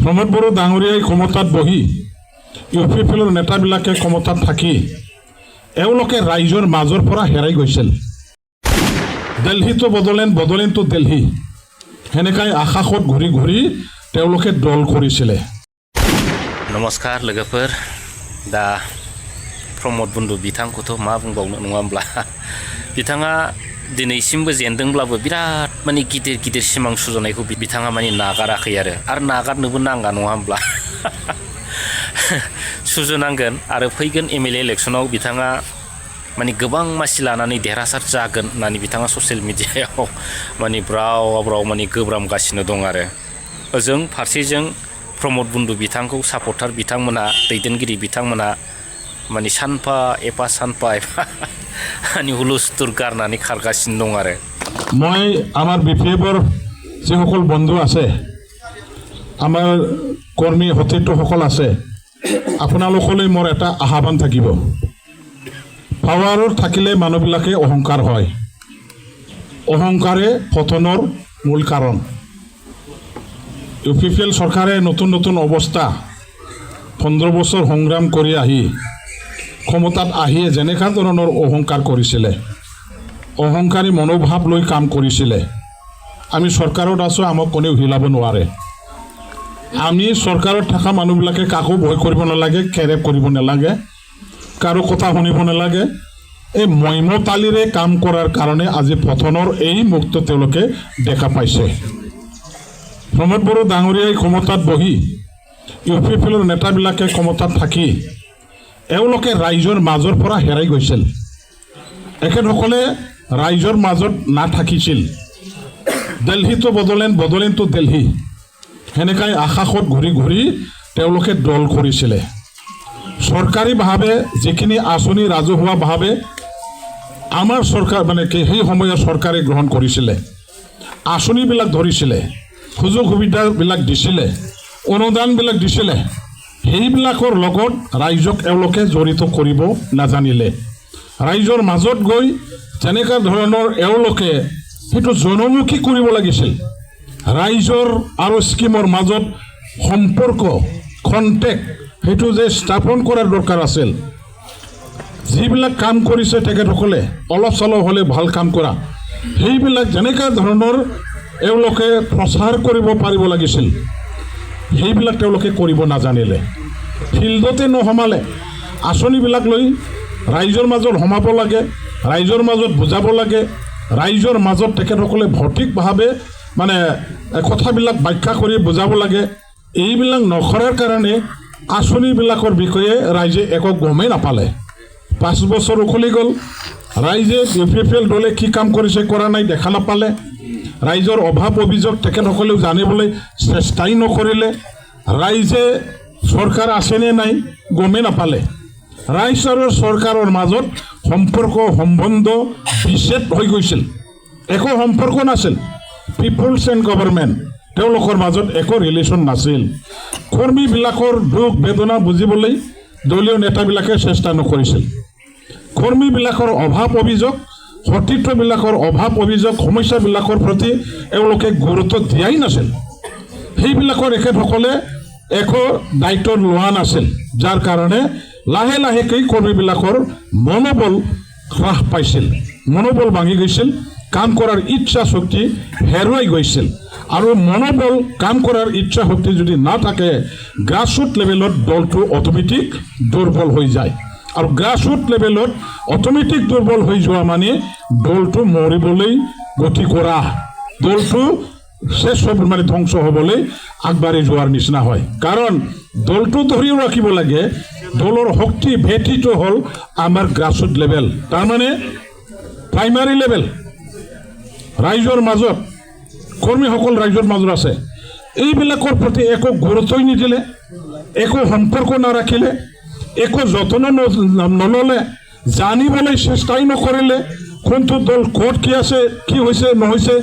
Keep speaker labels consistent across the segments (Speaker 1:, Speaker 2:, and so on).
Speaker 1: প্ৰমোদ বড়ো ডাঙৰীয়াই ক্ষমতাত বহি ইউপিপিএলৰ নেতাবিলাকে ক্ষমতাত থাকি এওঁলোকে ৰাইজৰ মাজৰ পৰা হেৰাই গৈছিল। দিল্লীটো বদলেন, বদলেনটো দিল্লী, সেনেকাই আকাশত ঘূৰি ঘূৰি তেওঁলোকে দল কৰিছিলে।
Speaker 2: नमस्कार लोगोफोर, दा प्रमोद बन्धु बिथांखौथ' मा बुंबावनो नङा होमब्ला बिथाङा दिनैसिमबो जेनदोंब्लाबो बिराद माने गिदिर गिदिर सिमां सुजुनायखौ बिथाङा माने नागाराखै आरो नागारनोबो नांगा नङा होमब्ला सुजुनांगोन आरो फैगोन एमएलए इलेक्सनाव बिथाङा माने गोबां मासि लानानै देरहासार जागोन होननानै बिथाङा ससियेल मिडियायाव माने ब्राव माने गोब्रामगासिनो दं आरो ओजों फारसेजों प्रमोद बन्धु बिथांखौ सापर्टार बिथांमोना दैदेनगिरि बिथांमोना माने सानफा एफा माने हुलुस्थुर गारनानै खारगासिनो दं आरो
Speaker 1: মই আমাৰ বিপিএফৰ যিসকল বন্ধু আছে, আমাৰ কৰ্মী সতীৰ্থসকল আছে, আপোনালোকলৈ মোৰ এটা আহ্বান থাকিব। পাৱাৰত থাকিলে মানুহবিলাকে অহংকাৰ হয়, অহংকাৰে পতনৰ মূল কাৰণ। ইউপিপিএল চৰকাৰে নতুন নতুন অৱস্থা 15 বছৰ সংগ্ৰাম কৰি আহি ক্ষমতাত আহিয়ে যেনেকুৱা ধৰণৰ অহংকাৰ কৰিছিলে, অহংকাৰী মনোভাৱ লৈ কাম কৰিছিলে। আমি চৰকাৰত আছোঁ, আমাক কোনেও হিলাব নোৱাৰে। আমি চৰকাৰত থকা মানুহবিলাকে কাকো ভয় কৰিব নালাগে, কেৰেপ কৰিব নালাগে, কাৰো কথা শুনিব নালাগে। এই মইমতালিৰে কাম কৰাৰ কাৰণে আজি পতনৰ এই মুহূৰ্ত তেওঁলোকে দেখা পাইছে। প্ৰমোদ বড়ো ডাঙৰীয়াই ক্ষমতাত বহি ইউপিপিএলৰ নেতাবিলাকে ক্ষমতাত থাকি এওঁলোকে ৰাইজৰ মাজৰ পৰা হেৰাই গৈছিল। এখেতসকলে ৰাইজৰ মাজত নাথাকিছিল। দিল্লীটো বদলেন, বদলেনটো দিল্লী, সেনেকাই আকাশত ঘূৰি ঘূৰি তেওঁলোকে দল কৰিছিলে। চৰকাৰীভাৱে যিখিনি আঁচনি ৰাজহুৱাভাৱে আমাৰ চৰকাৰ মানে কি সেই সময়ৰ চৰকাৰে গ্ৰহণ কৰিছিলে, আঁচনিবিলাক ধৰিছিলে, সুযোগ সুবিধাবিলাক দিছিলে, অনুদানবিলাক দিছিলে, সেইবিলাকৰ লগত ৰাইজক এওঁলোকে জড়িত কৰিব নাজানিলে। ৰাইজৰ মাজত গৈ যেনেকুৱা ধৰণৰ এওঁলোকে সেইটো জনমুখী কৰিব লাগিছিল। ৰাইজৰ আৰু স্কিমৰ মাজত সম্পৰ্ক, কণ্টেক্ট সেইটো যে স্থাপন কৰাৰ দৰকাৰ আছিল। যিবিলাক কাম কৰিছে তেখেতসকলে অলপ চলপ হ'লে ভাল কাম কৰা, সেইবিলাক যেনেকুৱা ধৰণৰ এওঁলোকে প্ৰচাৰ কৰিব পাৰিব লাগিছিল, সেইবিলাক তেওঁলোকে কৰিব নাজানিলে। ফিল্ডতে নসমালে, আঁচনিবিলাক লৈ ৰাইজৰ মাজত সোমাব লাগে, ৰাইজৰ মাজত বুজাব লাগে, ৰাইজৰ মাজত তেখেতসকলে ভৌতিকভাৱে মানে কথাবিলাক ব্যাখ্যা কৰি বুজাব লাগে। এইবিলাক নকৰাৰ কাৰণে আঁচনিবিলাকৰ বিষয়ে ৰাইজে একো গমেই নাপালে। 5 বছৰ উকলি গ'ল, ৰাইজে ইউপিপিএল দলে কি কাম কৰিছে কৰা নাই দেখা নাপালে। ৰাইজৰ অভাৱ অভিযোগ তেখেতসকলেও জানিবলৈ চেষ্টাই নকৰিলে। ৰাইজে চৰকাৰ আছেনে নাই গমেই নাপালে। ৰাইজ আৰু চৰকাৰৰ মাজত সম্পৰ্ক সম্বন্ধ বিচ্ছেদ হৈ গৈছিল, একো সম্পৰ্ক নাছিল। পিপলছ এণ্ড গভৰ্ণমেণ্ট তেওঁলোকৰ মাজত একো ৰিলেশ্যন নাছিল। কৰ্মীবিলাকৰ দুখ বেদনা বুজিবলৈ দলীয় নেতাবিলাকে চেষ্টা নকৰিছিল। কৰ্মীবিলাকৰ অভাৱ অভিযোগ, সতীৰ্থবিলাকৰ অভাৱ অভিযোগ, সমস্যাবিলাকৰ প্ৰতি এওঁলোকে গুৰুত্ব দিয়াই নাছিল। সেইবিলাকৰ এখেতসকলে একো দায়িত্ব লোৱা নাছিল, যাৰ কাৰণে লাহে লাহেকৈ কৰ্মীবিলাকৰ মনোবল হ্ৰাস পাইছিল, মনোবল ভাঙি গৈছিল, কাম কৰাৰ ইচ্ছা শক্তি হেৰুৱাই গৈছিল। আৰু মনোবল কাম কৰাৰ ইচ্ছা শক্তি যদি নাথাকে, গ্ৰাছৰুট লেভেলত দলটো অট'মেটিক দুৰ্বল হৈ যায়। আৰু গ্ৰাছৰুট লেভেলত অট'মেটিক দুৰ্বল হৈ যোৱা মানে দলটো মৰিবলৈ গতি কৰা, দলটো শেষ মানে ধ্বংস হ'বলৈ আগবাঢ়ি যোৱাৰ নিচিনা হয়। কাৰণ দলটো ধৰিও ৰাখিব লাগে, দলৰ শক্তি ভেটিটো হ'ল আমাৰ গ্ৰাছৰুট লেভেল, তাৰমানে প্ৰাইমাৰী লেভেল। ৰাইজৰ মাজত কৰ্মীসকল ৰাইজৰ মাজত আছে, এইবিলাকৰ প্ৰতি একো গুৰুত্বই নিদিলে, একো সম্পৰ্ক নাৰাখিলে, একো যত্ন নল'লে, জানিবলৈ চেষ্টাই নকৰিলে কোনটো দল ক'ত কি আছে, কি হৈছে নহৈছে,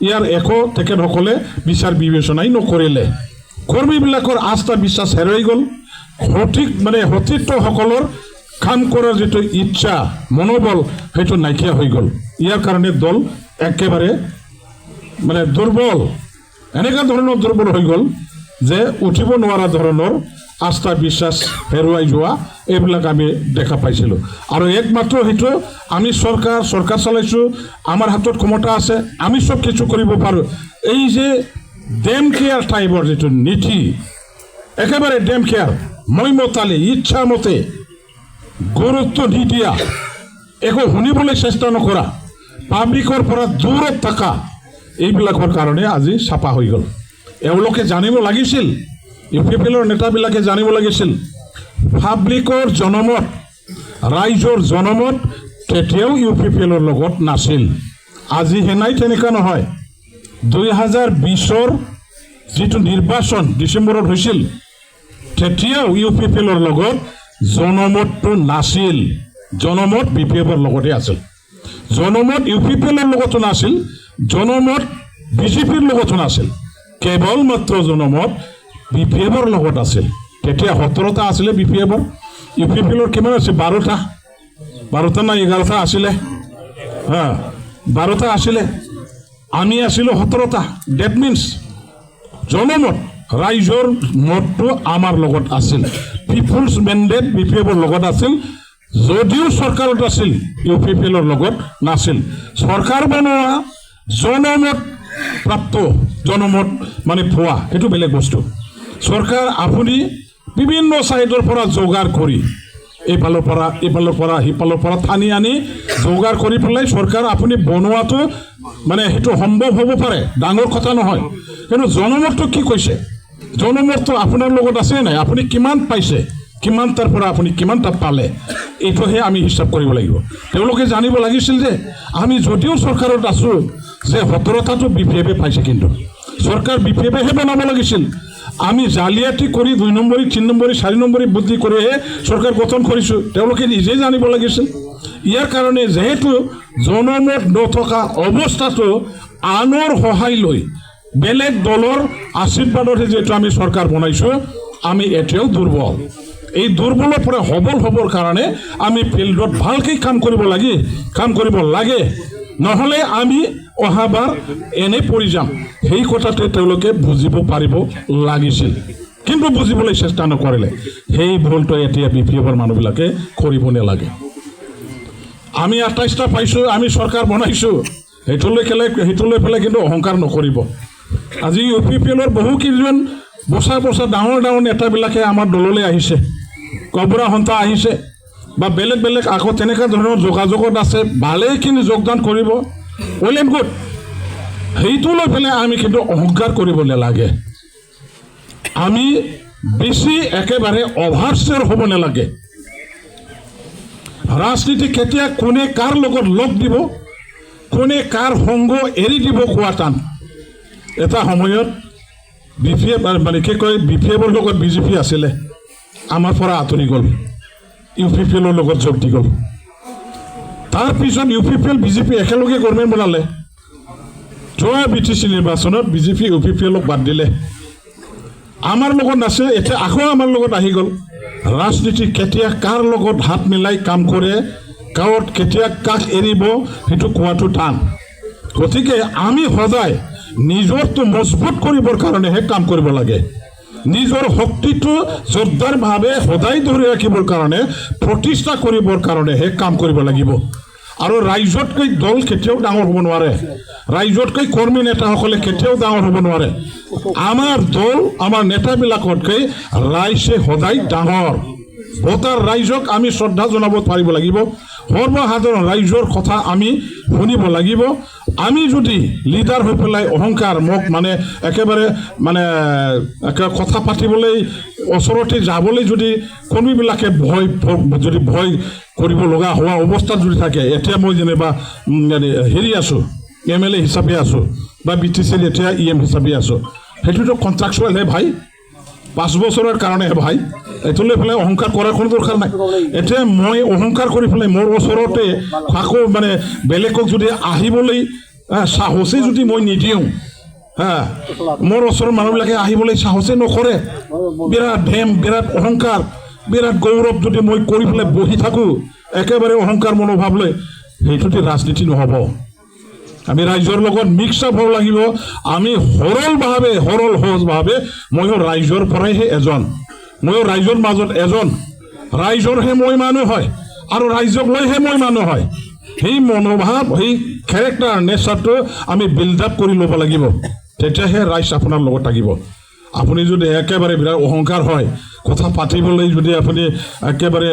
Speaker 1: ইয়াৰ একো তেখেতসকলে বিচাৰ বিবেচনাই নকৰিলে। কৰ্মীবিলাকৰ আস্থা বিশ্বাস হেৰুৱাই গ'ল। মানে সতীৰ্থসকলৰ কাম কৰাৰ যিটো ইচ্ছা মনোবল সেইটো নাইকিয়া হৈ গ'ল। ইয়াৰ কাৰণে দল একেবাৰে মানে দুৰ্বল, এনেকুৱা ধৰণৰ দুৰ্বল হৈ গ'ল যে উঠিব নোৱাৰা ধৰণৰ আস্থা বিশ্বাস হেৰুৱাই যোৱা এইবিলাক আমি দেখা পাইছিলোঁ আৰু একমাত্ৰ সেইটো আমি চৰকাৰ চলাইছোঁ আমাৰ হাতত ক্ষমতা আছে আমি চব কিছু কৰিব পাৰোঁ এই যে ডেম কেয়াৰ টাইপৰ যিটো নীতি একেবাৰে ডেম কেয়াৰ মইমতালি ইচ্ছামতে গুৰুত্ব নিদিয়া একো শুনিবলৈ চেষ্টা নকৰা পাব্লিকৰ পৰা দূৰত থকা এইবিলাকৰ কাৰণে আজি চাপা হৈ গ'ল এওঁলোকে জানিব লাগিছিল ইউপিপিএলৰ নেতাবিলাকে জানিব লাগিছিল পাব্লিকৰ জনমত ৰাইজৰ জনমত কেতিয়াও ইউপিপিএলৰ লগত নাছিল আজি হেনাই তেনেকুৱা নহয় 2020ৰ যিটো নিৰ্বাচন ডিচেম্বৰত হৈছিল তেতিয়াও ইউপিপিএলৰ লগত জনমতটো নাছিল জনমত বিপিএফৰ লগতে আছিল জনমত ইউপিপিএলৰ লগতো নাছিল জনমত বিজেপিৰ লগতো নাছিল কেৱল মাত্ৰ জনমত বিপিএফৰ লগত আছিল তেতিয়া 17টা আছিলে বিপিএফৰ ইউপিপিএলৰ কিমান আছিল 12টা না 11টা আছিলে 12টা আছিলে আমি আছিলোঁ 17টা ডেট মিনছ জনমত ৰাইজৰ মতটো আমাৰ লগত আছিল পিপুলছ মেণ্ডেট বিপিএফৰ লগত আছিল যদিও চৰকাৰত আছিল ইউপিপিএলৰ লগত নাছিল চৰকাৰ বনোৱা জনমত প্ৰাপ্ত জনমত মানে পোৱা সেইটো বেলেগ বস্তু চৰকাৰ আপুনি বিভিন্ন সাইডৰ পৰা যোগাৰ কৰি এইফালৰ পৰা সিফালৰ পৰা টানি আনি যোগাৰ কৰি পেলাই চৰকাৰ আপুনি বনোৱাটো মানে সেইটো সম্ভৱ হ'ব পাৰে ডাঙৰ কথা নহয় কিন্তু জনমতটো কি কৈছে জনমতটো আপোনাৰ লগত আছে নাই আপুনি কিমান পাইছে কিমান তাৰ পৰা আপুনি কিমানটা পালে এইটোহে আমি হিচাপ কৰিব লাগিব তেওঁলোকে জানিব লাগিছিল যে আমি যদিও চৰকাৰত আছোঁ যে 17টাটো বিপিএফে পাইছে কিন্তু চৰকাৰ বিপিএফেহে বনাব লাগিছিল আমি জালিয়াতি কৰি 2 নম্বৰী 3 নম্বৰী 4 নম্বৰী বুদ্ধি কৰিহে চৰকাৰ গঠন কৰিছোঁ তেওঁলোকে নিজেই জানিব লাগিছিল ইয়াৰ কাৰণে যেহেতু জনমত নথকা অৱস্থাটো আনৰ সহায় লৈ বেলেগ দলৰ আশীৰ্বাদতহে যিহেতু আমি চৰকাৰ বনাইছোঁ আমি এতিয়াও দুৰ্বল এই দুৰ্বলৰ পৰা সবল হ'বৰ কাৰণে আমি ফিল্ডত ভালকৈ কাম কৰিব লাগে নহ'লে আমি অহাবাৰ এনে পৰি যাম সেই কথাটো তেওঁলোকে বুজিব পাৰিব লাগিছিল কিন্তু বুজিবলৈ চেষ্টা নকৰিলে সেই ভুলটো এতিয়া বিপিএফৰ মানুহবিলাকে কৰিব নালাগে আমি 28টা পাইছোঁ আমি চৰকাৰ বনাইছোঁ সেইটোলৈ পেলাই কিন্তু অহংকাৰ নকৰিব আজি ইউপিপিএলৰ বহু কেইজন বছা ডাঙৰ নেতাবিলাকে আমাৰ দললৈ আহিছে কবৰা সন্থা আহিছে বা বেলেগ আকৌ তেনেকুৱা ধৰণৰ যোগাযোগত আছে ভালেখিনি যোগদান কৰিব ৱেল এণ্ড গুড সেইটো লৈ পেলাই আমি কিন্তু অহংকাৰ কৰিব নালাগে আমি বেছি একেবাৰে অভাৰশ্বেয়াৰ হ'ব নালাগে ৰাজনীতি কেতিয়া কোনে কাৰ লগত লগ দিব কোনে কাৰ সংগ এৰি দিব কোৱা টান এটা সময়ত বিপিএফ মানে কি কয় বিপিএফৰ লগত বিজেপি আছিলে আমাৰ পৰা আঁতৰি গ'ল ইউপিপিএলৰ লগত যোগ দি গ'ল তাৰপিছত ইউপিপিএল বিজেপি একেলগে গভৰ্ণমেণ্ট বনালে যোৱা বিটিচি নিৰ্বাচনত বিজেপি ইউপিপিএলক বাদ দিলে আমাৰ লগত নাছিল এতিয়া আকৌ আমাৰ লগত আহি গ'ল ৰাজনীতি কেতিয়া কাৰ লগত হাত মিলাই কাম কৰে গাঁৱত কেতিয়া কাক এৰিব সেইটো কোৱাটো টান গতিকে আমি সদায় নিজৰটো মজবুত কৰিবৰ কাৰণেহে কাম কৰিব লাগে নিজৰ শক্তিটো জোৰদাৰভাৱে সদায় ধৰি ৰাখিবৰ কাৰণে প্ৰতিষ্ঠা কৰিবৰ কাৰণেহে কাম কৰিব লাগিব আৰু ৰাইজতকৈ দল কেতিয়াও ডাঙৰ হ'ব নোৱাৰে ৰাইজতকৈ কৰ্মী নেতাসকলে কেতিয়াও ডাঙৰ হ'ব নোৱাৰে আমাৰ দল আমাৰ নেতাবিলাকতকৈ ৰাইজে সদায় ডাঙৰ ভোটাৰ ৰাইজক আমি শ্ৰদ্ধা জনাব পাৰিব লাগিব সৰ্বসাধাৰণ ৰাইজৰ কথা আমি শুনিব লাগিব আমি যদি লিডাৰ হৈ পেলাই অহংকাৰ মোক মানে একেবাৰে মানে কথা পাতিবলৈ ওচৰতে যাবলৈ যদি কৰ্মীবিলাকে ভয় কৰিব লগা হোৱা অৱস্থাত যদি থাকে এতিয়া মই যেনিবা হেৰি আছোঁ MLA হিচাপে আছোঁ বা BTCL এতিয়া EM হিচাপে আছোঁ সেইটোতো কণ্ট্ৰাকচুৱেলহে ভাই 5 বছৰৰ কাৰণেহে ভাই এইটো লৈ পেলাই অহংকাৰ কৰাৰ কোনো দৰকাৰ নাই এতিয়া মই অহংকাৰ কৰি পেলাই মোৰ ওচৰতে আকৌ মানে বেলেগক যদি আহিবলৈ সাহসে যদি মই নিদিওঁ মোৰ ওচৰৰ মানুহবিলাকে আহিবলৈ সাহসে নকৰে বিৰাট ভেম বিৰাট অহংকাৰ বিৰাট গৌৰৱ যদি মই কৰি পেলাই বহি থাকোঁ একেবাৰে অহংকাৰ মনোভাৱ লৈ সেইটোতে ৰাজনীতি নহ'ব আমি ৰাইজৰ লগত মিক্স আপ হ'ব লাগিব আমি সৰল সহজভাৱে ময়ো ৰাইজৰ পৰাইহে এজন ময়ো ৰাইজৰ মাজত এজন ৰাইজৰহে মই মানুহ হয় আৰু ৰাইজক লৈহে মই মানুহ হয় সেই মনোভাৱ সেই কেৰেক্টাৰ নেচাৰটো আমি বিল্ড আপ কৰি ল'ব লাগিব তেতিয়াহে ৰাইজ আপোনাৰ লগত থাকিব আপুনি যদি একেবাৰে বিৰাট অহংকাৰ হয় কথা পাতিবলৈ যদি আপুনি একেবাৰে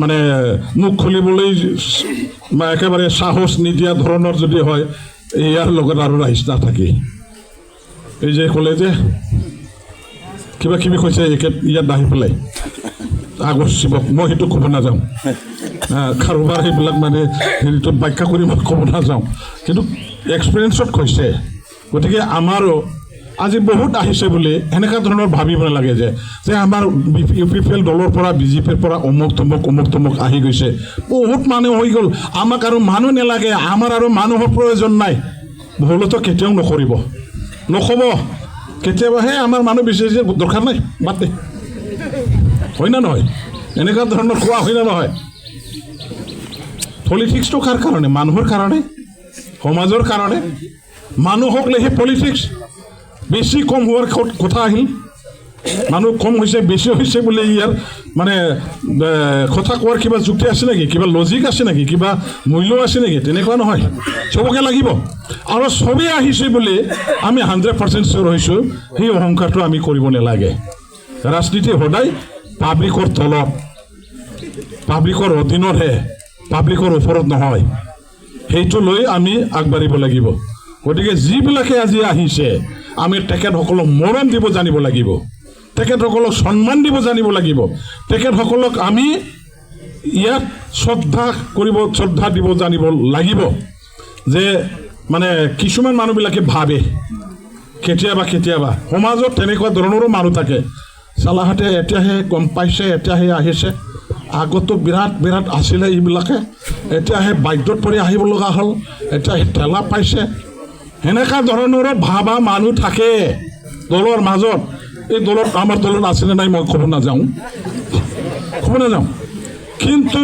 Speaker 1: মানে মুখ খুলিবলৈ একেবাৰে সাহস নিদিয়া ধৰণৰ যদি হয় ইয়াৰ লগত আৰু ৰাইজ নাথাকে এই যে ক'লে যে কিবা কিবি কৈছে ইয়াত আহি পেলাই আগৰ শিৱক মই সেইটো ক'ব নাযাওঁ কাৰোবাৰ সেইবিলাক মানে হেৰিটো ব্যাখ্যা কৰি মই ক'ব নাযাওঁ কিন্তু এক্সপিৰিয়েঞ্চত কৈছে গতিকে আমাৰো আজি বহুত আহিছে বুলি এনেকুৱা ধৰণৰ ভাবিব নালাগে যে আমাৰ ইউ পি পি এল দলৰ পৰা বিজেপিৰ পৰা অমুক তমুক আহি গৈছে বহুত মানুহ হৈ গ'ল আমাক আৰু মানুহ নালাগে আমাৰ আৰু মানুহৰ প্ৰয়োজন নাই ভুলতো কেতিয়াও নক'ব কেতিয়াবাহে আমাৰ মানুহ বিচাৰিছে দৰকাৰ নাই বাদ দে হয় না নহয় এনেকুৱা ধৰণৰ কোৱা হয় না নহয় পলিটিক্সটো কাৰ কাৰণে মানুহৰ কাৰণে সমাজৰ কাৰণে মানুহক লেহে পলিটিক্স বেছি কম হোৱাৰ কথা আহিল মানুহ কম হৈছে বেছি হৈছে বুলি ইয়াৰ মানে কথা কোৱাৰ কিবা যুক্তি আছে নেকি কিবা লজিক আছে নেকি কিবা মূল্য আছে নেকি তেনেকুৱা নহয় চবকে লাগিব আৰু চবেই আহিছে বুলি আমি 100% চিয়ৰ হৈছোঁ সেই অহংকাৰটো আমি কৰিব নালাগে ৰাজনীতি সদায় পাব্লিকৰ তলত পাব্লিকৰ অধীনতহে পাব্লিকৰ ওপৰত নহয় সেইটো লৈ আমি আগবাঢ়িব লাগিব গতিকে যিবিলাকে আজি আহিছে আমি তেখেতসকলক মৰম দিব জানিব লাগিব তেখেতসকলক সন্মান দিব জানিব লাগিব তেখেতসকলক আমি ইয়াত শ্ৰদ্ধা দিব জানিব লাগিব যে মানে কিছুমান মানুহবিলাকে ভাবে কেতিয়াবা সমাজত তেনেকুৱা ধৰণৰো মানুহ থাকে চালাহাতে এতিয়াহে গম পাইছে এতিয়াহে আহিছে আগতো বিৰাট আছিলে এইবিলাকে এতিয়াহে বাধ্যত পৰি আহিব লগা হ'ল এতিয়াহে ঠেলা পাইছে সেনেকুৱা ধৰণৰো ভাবা মানুহ থাকে দলৰ মাজত এই দলত আমাৰ দলত আছেনে নাই মই ক'ব নাযাওঁ কিন্তু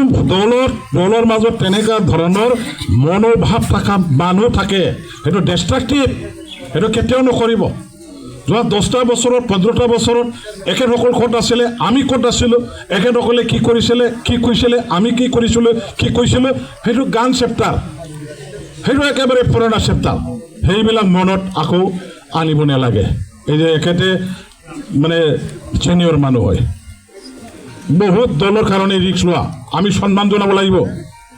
Speaker 1: দলৰ মাজত তেনেকুৱা ধৰণৰ মনোভাৱ থকা মানুহ থাকে সেইটো ডিষ্ট্ৰাকটিভ সেইটো কেতিয়াও নকৰিব যোৱা 10টা বছৰত 15টা বছৰত এখেতসকল ক'ত আছিলে আমি ক'ত আছিলোঁ এখেতসকলে কি কৰিছিলে কি কৈছিলে আমি কি কৰিছিলোঁ কি কৈছিলোঁ সেইটো গান চেপ্টাৰ সেইটো একেবাৰে পুৰণা চেপ্টাৰ সেইবিলাক মনত আকৌ আনিব নালাগে এই যে এখেতে মানে চিনিয়ৰ মানুহ হয় বহুত দলৰ কাৰণে ৰিক্স লোৱা আমি সন্মান জনাব লাগিব